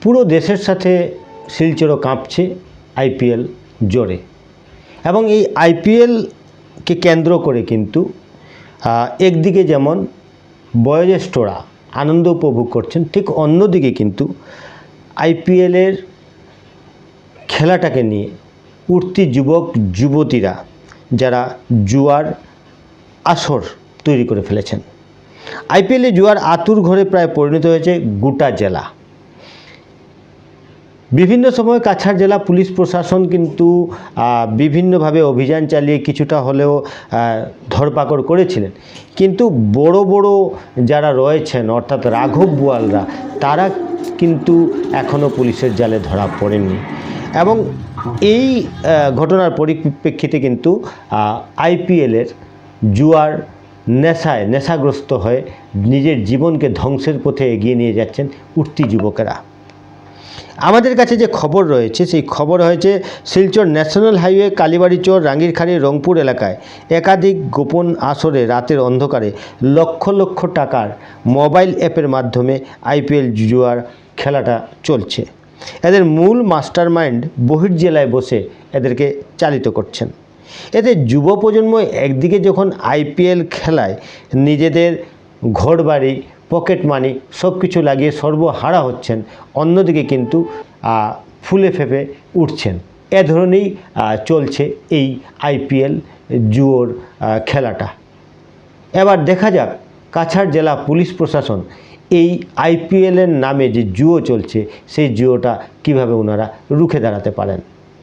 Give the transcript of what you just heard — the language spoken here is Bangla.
পুরো দেশের সাথে শিলচরও কাঁপছে আইপিএল জোরে। এবং এই আইপিএলকে কেন্দ্র করে কিন্তু একদিকে যেমন বয়োজ্যেষ্ঠরা আনন্দ উপভোগ করছেন, ঠিক অন্যদিকে কিন্তু আইপিএলের খেলাটাকে নিয়ে উঠতি যুবক যুবতীরা যারা জুয়ার আসর তৈরি করে ফেলেছেন। আইপিএলে জুয়ার আতুর ঘরে প্রায় পরিণত হয়েছে গোটা জেলা। বিভিন্ন সময় কাছাড় জেলা পুলিশ প্রশাসন কিন্তু বিভিন্নভাবে অভিযান চালিয়ে কিছুটা হলেও ধরপাকড় করেছিলেন, কিন্তু বড় বড় যারা রয়েছেন অর্থাৎ রাঘব বোয়ালরা তারা কিন্তু এখনও পুলিশের জালে ধরা পড়েননি। এবং এই ঘটনার পরিপ্রেক্ষিতে কিন্তু আইপিএলের জুয়ার নেশাগ্রস্ত হয়ে নিজের জীবনকে ধ্বংসের পথে এগিয়ে নিয়ে যাচ্ছেন উঠতি যুবকেরা। আমাদের কাছে যে খবর রয়েছে সেই খবর হয়েছে শিলচর ন্যাশনাল হাইওয়ে কালীবাড়িচর রাঙ্গিরখাড়ি রংপুর এলাকায় একাধিক গোপন আসরে রাতের অন্ধকারে লক্ষ লক্ষ টাকার মোবাইল অ্যাপের মাধ্যমে আইপিএল জুয়ার খেলাটা চলছে। এদের মূল মাস্টারমাইন্ড বহির্জেলায় বসে এদেরকে চালিত করছেন। এতে যুব প্রজন্ম একদিকে যখন আইপিএল খেলায় নিজেদের ঘরবাড়ি পকেট মানি সব কিছু লাগিয়ে সর্বহারা হচ্ছেন, অন্যদিকে কিন্তু ফুলে ফেঁপে উঠছেন। এ ধরনেই চলছে এই আইপিএল জুয়োর খেলাটা। এবার দেখা যাক কাছাড় জেলা পুলিশ প্রশাসন এই আইপিএলের নামে যে জুয়ো চলছে সেই জুয়োটা কিভাবে ওনারা রুখে দাঁড়াতে পারেন।